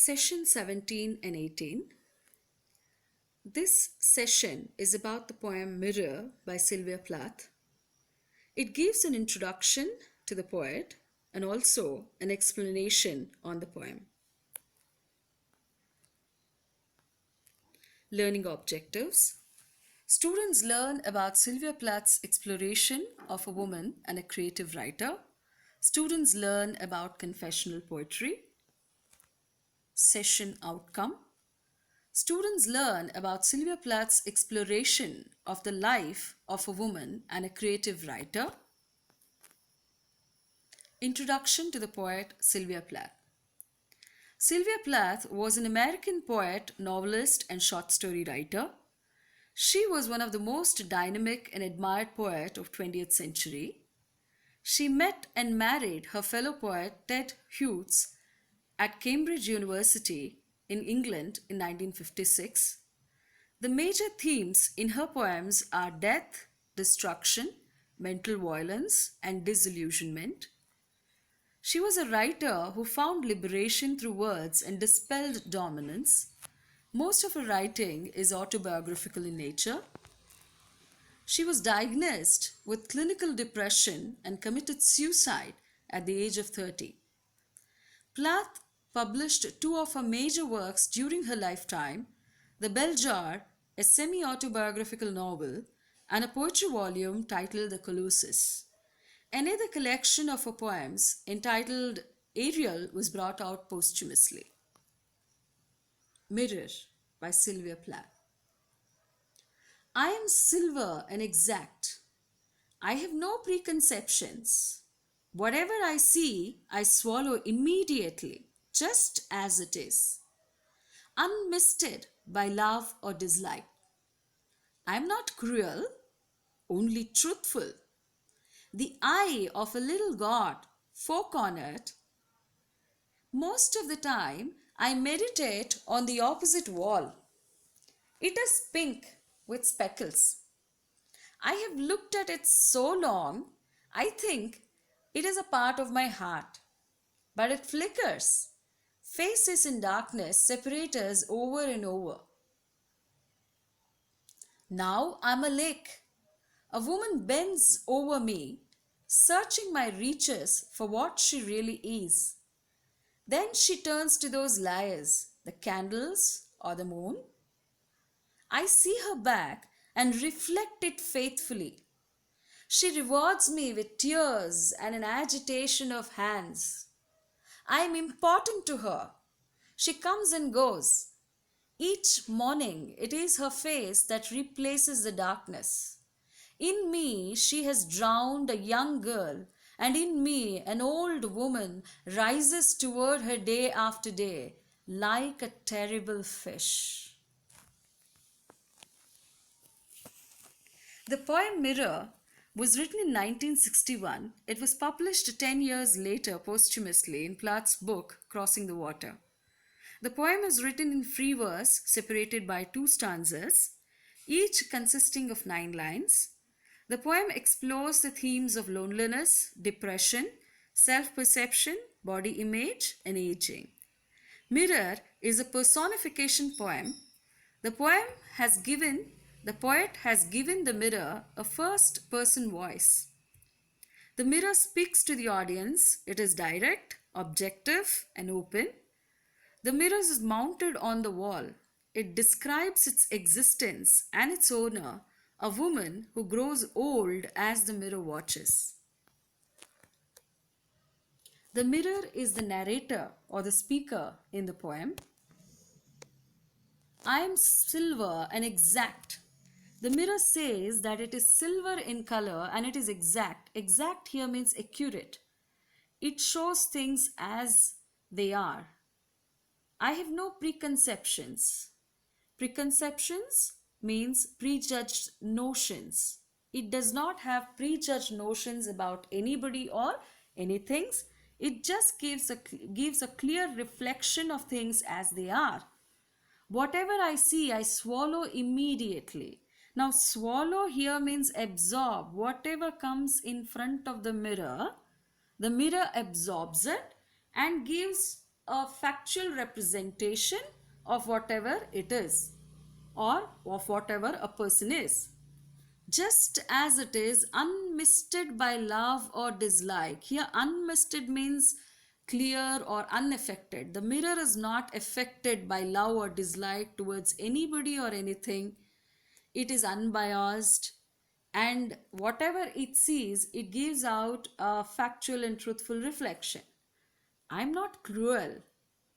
Session 17 and 18. This session is about the poem Mirror by Sylvia Plath. It gives an introduction to the poet and also an explanation on the poem. Learning objectives. Students learn about Sylvia Plath's exploration of a woman and a creative writer. Students learn about confessional poetry. Session outcome. Students learn about Sylvia Plath's exploration of the life of a woman and a creative writer. Introduction to the poet Sylvia Plath. Sylvia Plath was an American poet, novelist, and short story writer. She was one of the most dynamic and admired poets of 20th century. She met and married her fellow poet Ted Hughes at Cambridge University in England in 1956. The major themes in her poems are death, destruction, mental violence, and disillusionment. She was a writer who found liberation through words and dispelled dominance. Most of her writing is autobiographical in nature. She was diagnosed with clinical depression and committed suicide at the age of 30. Plath published two of her major works during her lifetime, The Bell Jar, a semi-autobiographical novel, and a poetry volume titled The Colossus. Another collection of her poems, entitled Ariel, was brought out posthumously. Mirror by Sylvia Plath. I am silver and exact. I have no preconceptions. Whatever I see, I swallow immediately, just as it is, unmisted by love or dislike. I am not cruel, only truthful. The eye of a little god, four-cornered. Most of the time, I meditate on the opposite wall. It is pink with speckles. I have looked at it so long, I think it is a part of my heart. But it flickers. Faces in darkness separate us over and over. Now I'm a lake. A woman bends over me, searching my reaches for what she really is. Then she turns to those liars, the candles or the moon. I see her back and reflect it faithfully. She rewards me with tears and an agitation of hands. I am important to her. She comes and goes. Each morning it is her face that replaces the darkness. In me she has drowned a young girl, and in me an old woman rises toward her day after day like a terrible fish. The poem Mirror was written in 1961. It was published 10 years later posthumously in Plath's book Crossing the Water. The poem is written in free verse separated by two stanzas, each consisting of 9 lines. The poem explores the themes of loneliness, depression, self-perception, body image, and aging. Mirror is a personification poem. The poet has given the mirror a first-person voice. The mirror speaks to the audience. It is direct, objective, and open. The mirror is mounted on the wall. It describes its existence and its owner, a woman who grows old as the mirror watches. The mirror is the narrator or the speaker in the poem. I am silver and exact. The mirror says that it is silver in color and it is exact. Exact here means accurate. It shows things as they are. I have no preconceptions. Preconceptions means prejudged notions. It does not have prejudged notions about anybody or anything. It just gives a clear reflection of things as they are. Whatever I see, I swallow immediately. Now, swallow here means absorb. Whatever comes in front of the mirror absorbs it and gives a factual representation of whatever it is or of whatever a person is. Just as it is unmisted by love or dislike. Here, unmisted means clear or unaffected. The mirror is not affected by love or dislike towards anybody or anything. It is unbiased, and whatever it sees, it gives out a factual and truthful reflection. I'm not cruel.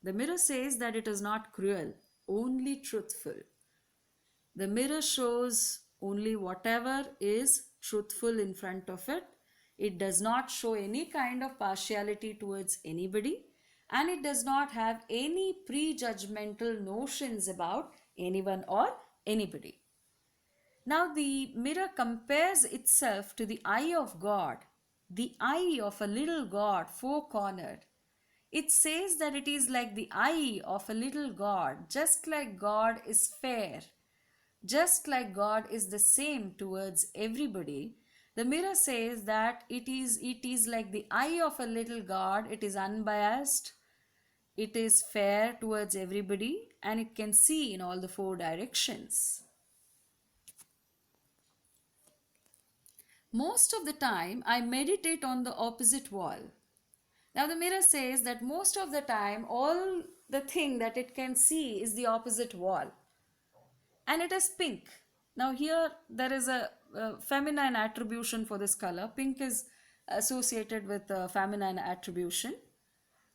The mirror says that it is not cruel, only truthful. The mirror shows only whatever is truthful in front of it. It does not show any kind of partiality towards anybody, and it does not have any prejudgmental notions about anyone or anybody. Now, the mirror compares itself to the eye of God, the eye of a little God, four cornered. It says that it is like the eye of a little God, just like God is fair, just like God is the same towards everybody. The mirror says that it is like the eye of a little God. It is unbiased, it is fair towards everybody, and it can see in all the four directions. Most of the time, I meditate on the opposite wall. Now, the mirror says that most of the time, all the thing that it can see is the opposite wall, and it is pink. Now, here there is a feminine attribution for this color. Pink is associated with feminine attribution.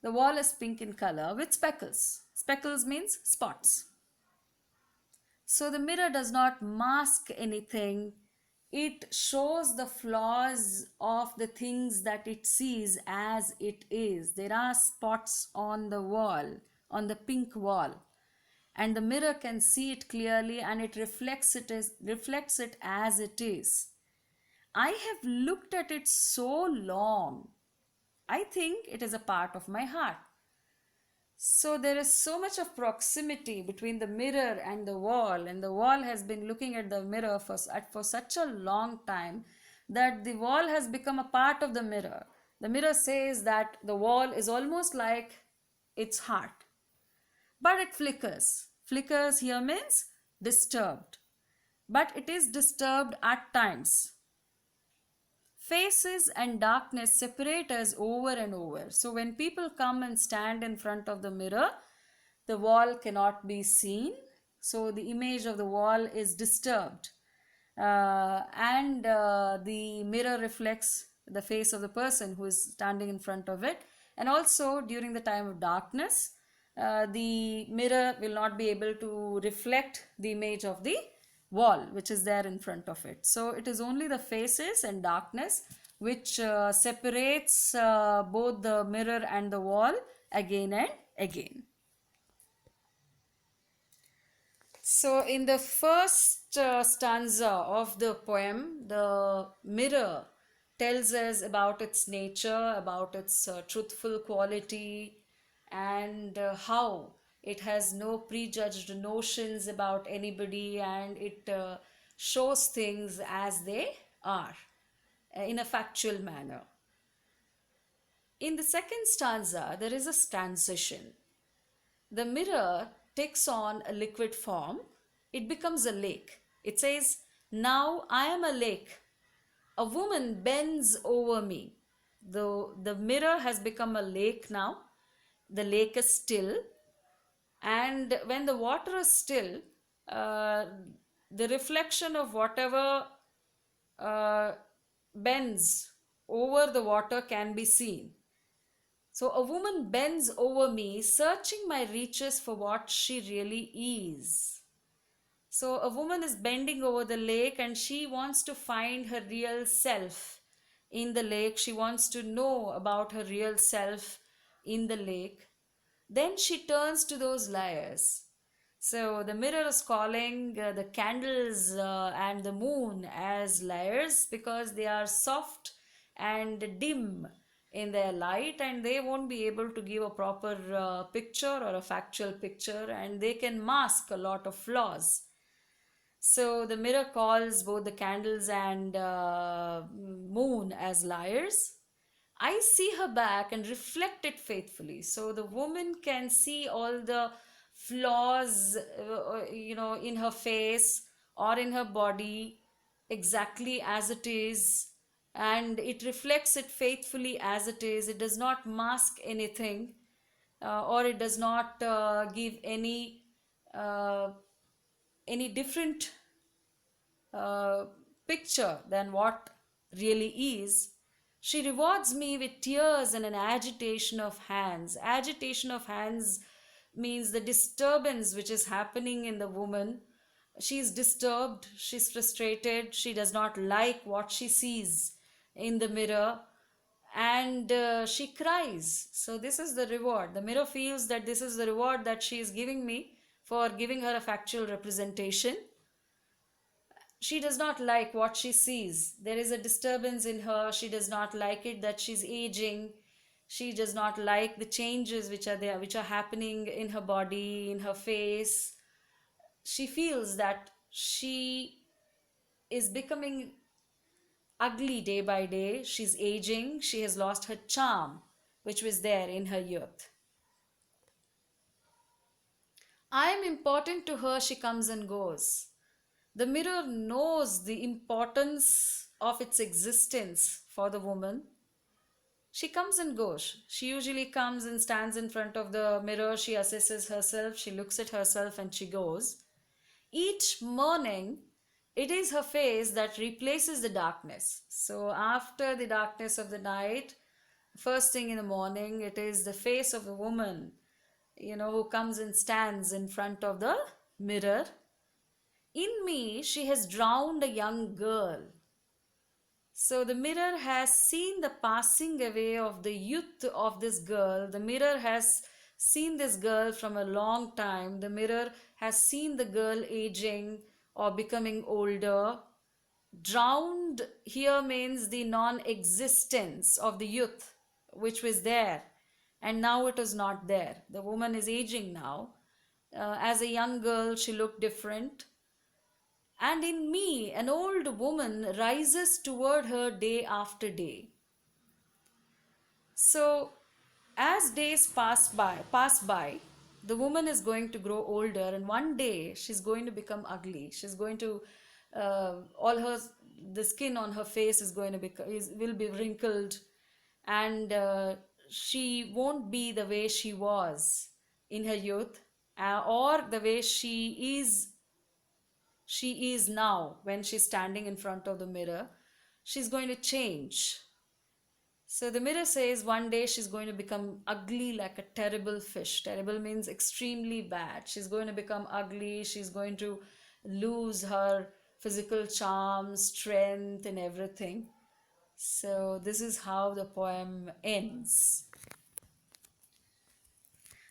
The wall is pink in color with speckles. Speckles means spots. So the mirror does not mask anything. It shows the flaws of the things that it sees as it is. There are spots on the wall, on the pink wall, and the mirror can see it clearly, and it reflects it as it is. I have looked at it so long. I think it is a part of my heart. So there is so much of proximity between the mirror and the wall, and the wall has been looking at the mirror for such a long time that the wall has become a part of the mirror. The mirror says that the wall is almost like its heart, but it flickers. Flickers here means disturbed, but it is disturbed at times. Faces and darkness separate us over and over. So when people come and stand in front of the mirror, the wall cannot be seen. So the image of the wall is disturbed. And the mirror reflects the face of the person who is standing in front of it. And also during the time of darkness, the mirror will not be able to reflect the image of the wall which is there in front of it. So it is only the faces and darkness which separates both the mirror and the wall again and again. So in the first stanza of the poem, the mirror tells us about its nature, about its truthful quality, and how it has no prejudged notions about anybody, and it shows things as they are in a factual manner. In the second stanza, there is a transition. The mirror takes on a liquid form. It becomes a lake. It says, "Now I am a lake. A woman bends over me." The mirror has become a lake now. The lake is still, and when the water is still, the reflection of whatever bends over the water can be seen. So a woman bends over me, searching my reaches for what she really is. So a woman is bending over the lake, and she wants to find her real self in the lake. She wants to know about her real self in the lake. Then she turns to those liars. So the mirror is calling the candles and the moon as liars, because they are soft and dim in their light, and they won't be able to give a proper picture or a factual picture, and they can mask a lot of flaws. So the mirror calls both the candles and moon as liars. I see her back and reflect it faithfully. So the woman can see all the flaws, in her face or in her body exactly as it is, and it reflects it faithfully as it is. It does not mask anything, or it does not give uh, any different uh, picture than what really is. She rewards me with tears and an agitation of hands. Agitation of hands means the disturbance which is happening in the woman. She is disturbed, she's frustrated, she does not like what she sees in the mirror, and she cries. So, this is the reward. The mirror feels that this is the reward that she is giving me for giving her a factual representation. She does not like what she sees. There is a disturbance in her. She does not like it that she's aging. She does not like the changes which are there, which are happening in her body, in her face. She feels that she is becoming ugly day by day. She's aging. She has lost her charm, which was there in her youth. I am important to her, she comes and goes. The mirror knows the importance of its existence for the woman. She comes and goes. She usually comes and stands in front of the mirror. She assesses herself, she looks at herself, and she goes. Each morning, it is her face that replaces the darkness. So, after the darkness of the night, first thing in the morning, it is the face of the woman, who comes and stands in front of the mirror. In me, she has drowned a young girl. So the mirror has seen the passing away of the youth of this girl. The mirror has seen this girl from a long time. The mirror has seen the girl aging or becoming older. Drowned here means the non existence of the youth which was there, and now it is not there. The woman is aging now. As a young girl, she looked different. And in me, an old woman rises toward her day after day. So, as days pass by, the woman is going to grow older, and one day she's going to become ugly. She's going to all her the skin on her face is going to will be wrinkled, and she won't be the way she was in her youth, or the way she is now when she's standing in front of the mirror. She's going to change. So the mirror says one day she's going to become ugly like a terrible fish. Terrible means extremely bad. She's going to become ugly. She's going to lose her physical charm, strength, and everything. So this is how the poem ends.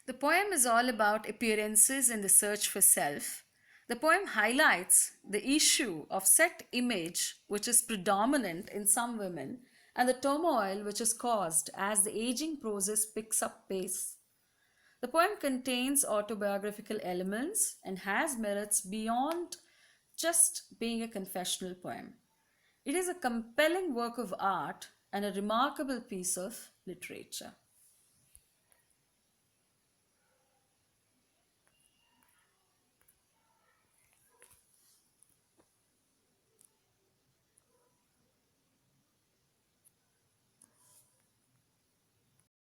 The poem is all about appearances and the search for self. The poem highlights the issue of set image, which is predominant in some women, and the turmoil which is caused as the aging process picks up pace. The poem contains autobiographical elements and has merits beyond just being a confessional poem. It is a compelling work of art and a remarkable piece of literature.